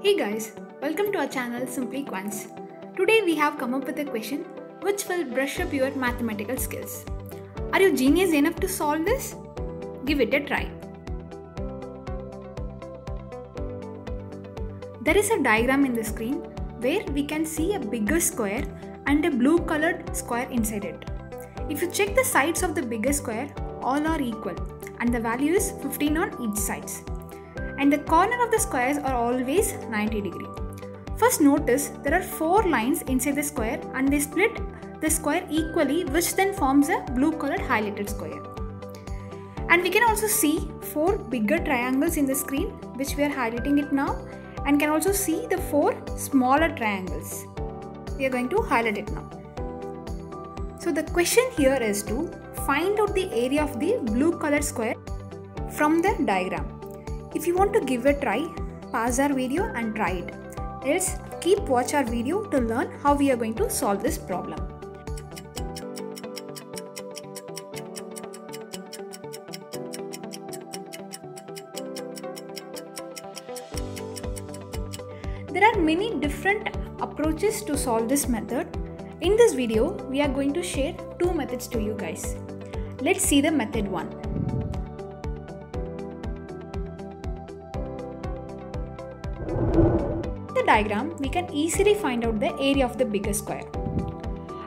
Hey guys, welcome to our channel Simply Quants. Today we have come up with a question which will brush up your mathematical skills. Are you genius enough to solve this? Give it a try. There is a diagram in the screen where we can see a bigger square and a blue colored square inside it. If you check the sides of the bigger square, all are equal and the value is 15 on each sides. And the corner of the squares are always 90 degree. First notice there are 4 lines inside the square and they split the square equally, which then forms a blue colored highlighted square. And we can also see 4 bigger triangles in the screen, which we are highlighting it now, and can also see the 4 smaller triangles. We are going to highlight it now. So the question here is to find out the area of the blue colored square from the diagram. If you want to give a try, pause our video and try it. Else, keep watch our video to learn how we are going to solve this problem. There are many different approaches to solve this method. In this video, we are going to share 2 methods to you guys. Let's see the method 1. The diagram, we can easily find out the area of the bigger square.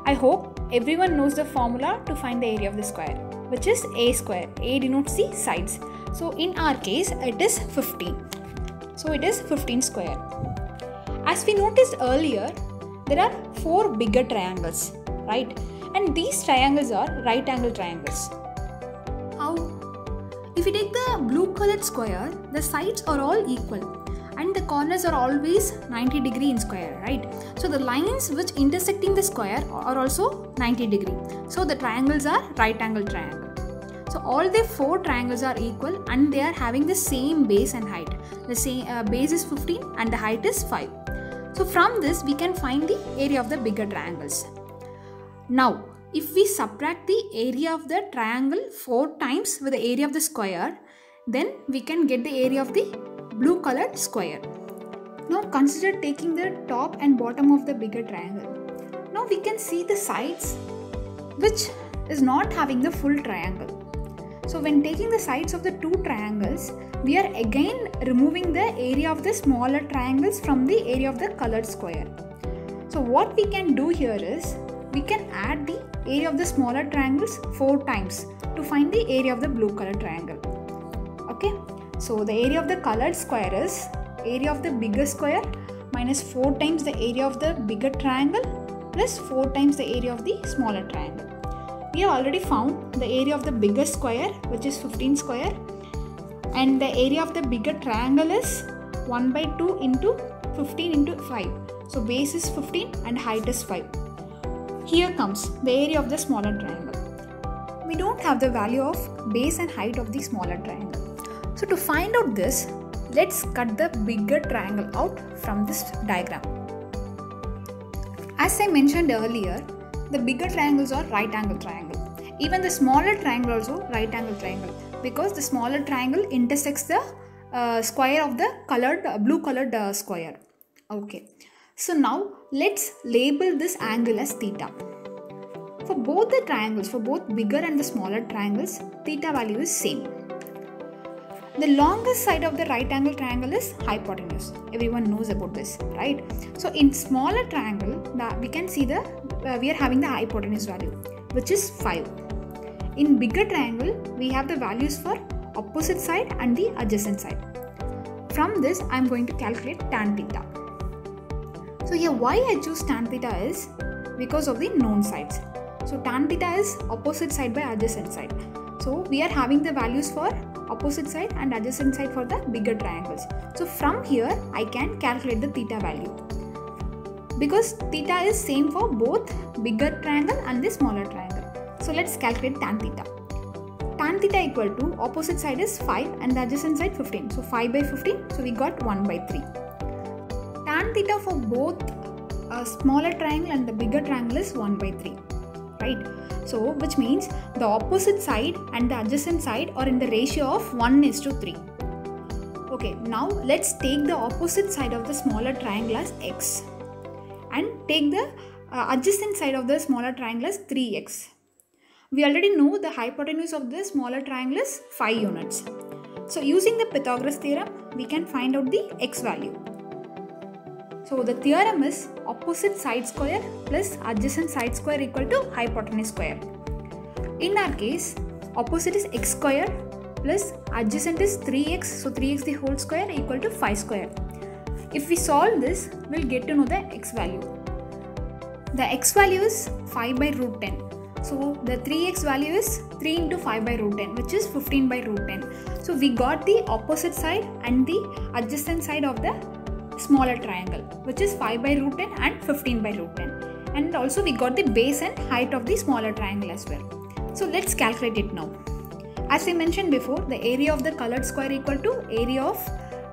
I hope everyone knows the formula to find the area of the square, which is a square. A denotes the sides. So in our case, it is 15. So it is 15 square. As we noticed earlier, there are 4 bigger triangles, right? And these triangles are right angle triangles. How? If we take the blue colored square, the sides are all equal. And the corners are always 90 degree in square, right? So the lines which intersecting the square are also 90 degree. So the triangles are right angle triangle. So all the 4 triangles are equal and they are having the same base and height. The same base is 15 and the height is 5. So from this we can find the area of the bigger triangles. Now if we subtract the area of the triangle 4 times with the area of the square, then we can get the area of the blue colored square. Now consider taking the top and bottom of the bigger triangle. Now we can see the sides which is not having the full triangle. So when taking the sides of the 2 triangles, we are again removing the area of the smaller triangles from the area of the colored square. So what we can do here is, we can add the area of the smaller triangles 4 times to find the area of the blue colored triangle. Okay. So the area of the colored square is area of the bigger square minus 4 times the area of the bigger triangle plus 4 times the area of the smaller triangle. We have already found the area of the bigger square, which is 15 square, and the area of the bigger triangle is 1 by 2 into 15 into 5. So base is 15 and height is 5. Here comes the area of the smaller triangle. We don't have the value of base and height of the smaller triangle. So to find out this, let's cut the bigger triangle out from this diagram. As I mentioned earlier, the bigger triangles are right angle triangle. Even the smaller triangle also right angle triangle, because the smaller triangle intersects the square of the blue colored square. Okay. So now let's label this angle as theta. For both the triangles, for both bigger and the smaller triangles, theta value is same. The longest side of the right angle triangle is hypotenuse. Everyone knows about this, right? So in smaller triangle, we can see we are having the hypotenuse value, which is 5. In bigger triangle, we have the values for opposite side and the adjacent side. From this, I am going to calculate tan theta. So here, why I choose tan theta is because of the known sides. So tan theta is opposite side by adjacent side. So we are having the values for opposite side and adjacent side for the bigger triangles. So from here I can calculate the theta value, because theta is same for both bigger triangle and the smaller triangle. So let's calculate tan theta. Tan theta equal to opposite side is 5 and the adjacent side 15. So 5 by 15, so we got 1 by 3. Tan theta for both smaller triangle and the bigger triangle is 1 by 3, right? So which means the opposite side and the adjacent side are in the ratio of 1:3. Okay, now let's take the opposite side of the smaller triangle as x and take the adjacent side of the smaller triangle as 3x. We already know the hypotenuse of the smaller triangle is 5 units. So using the Pythagoras theorem, we can find out the x value. So the theorem is opposite side square plus adjacent side square equal to hypotenuse square. In our case, opposite is x square plus adjacent is 3x, so 3x the whole square equal to 5 square. If we solve this, we'll get to know the x value. The x value is 5 by root 10. So the 3x value is 3 into 5 by root 10, which is 15 by root 10. So we got the opposite side and the adjacent side of the smaller triangle, which is 5 by root 10 and 15 by root 10. And also we got the base and height of the smaller triangle as well. So let's calculate it now. As I mentioned before, the area of the colored square equal to area of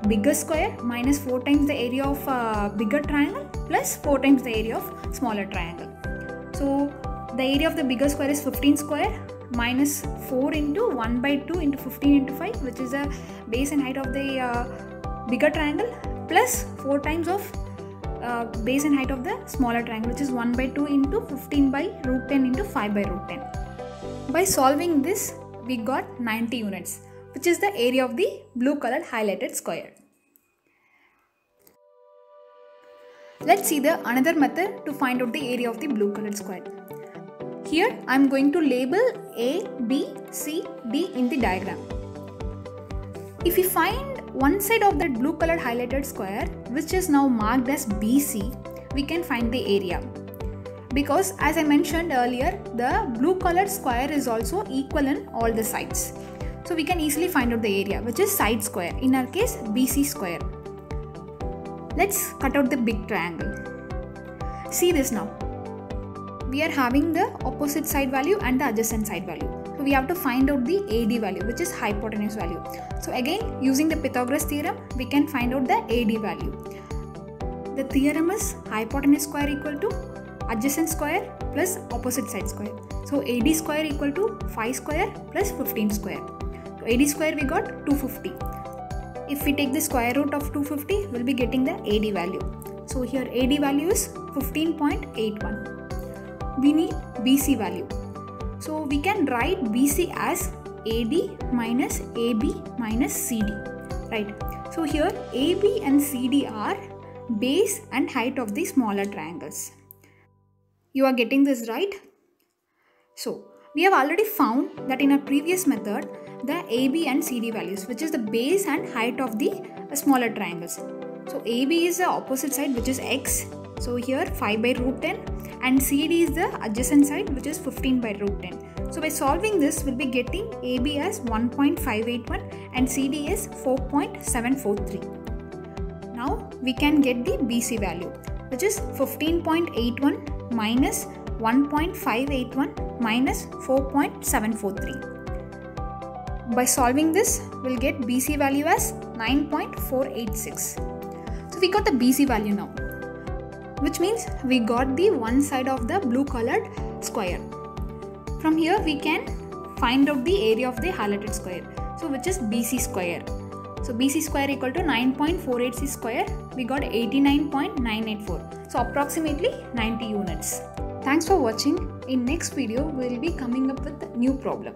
bigger square minus 4 times the area of bigger triangle plus 4 times the area of smaller triangle. So the area of the bigger square is 15 square minus 4 into 1 by 2 into 15 into 5, which is the base and height of the bigger triangle, plus 4 times of base and height of the smaller triangle, which is 1 by 2 into 15 by root 10 into 5 by root 10. By solving this, we got 90 units, which is the area of the blue colored highlighted square. Let's see the another method to find out the area of the blue colored square. Here I am going to label A, B, C, D in the diagram. If we find one side of that blue colored highlighted square, which is now marked as BC, we can find the area. Because as I mentioned earlier, the blue colored square is also equal in all the sides. So we can easily find out the area, which is side square, in our case BC square. Let's cut out the big triangle. See this now. We are having the opposite side value and the adjacent side value. So we have to find out the AD value, which is hypotenuse value. So again, using the Pythagoras theorem, we can find out the AD value. The theorem is hypotenuse square equal to adjacent square plus opposite side square. So AD square equal to 5 square plus 15 square. So AD square we got 250. If we take the square root of 250, we'll be getting the AD value. So here AD value is 15.81. We need BC value. So we can write BC as AD minus AB minus CD, right? So here AB and CD are base and height of the smaller triangles. You are getting this right? So we have already found that in our previous method, the AB and CD values, which is the base and height of the smaller triangles. So AB is the opposite side, which is x. So here 5 by root 10, and CD is the adjacent side, which is 15 by root 10. So by solving this, we'll be getting AB as 1.581 and CD is 4.743. Now we can get the BC value, which is 15.81 minus 1.581 minus 4.743. By solving this, we'll get BC value as 9.486. So we got the BC value now, which means we got the one side of the blue colored square. From here we can find out the area of the highlighted square, so which is BC square. So BC square equal to 9.486 square, we got 89.984. So approximately 90 units. Thanks for watching. In next video we will be coming up with a new problem.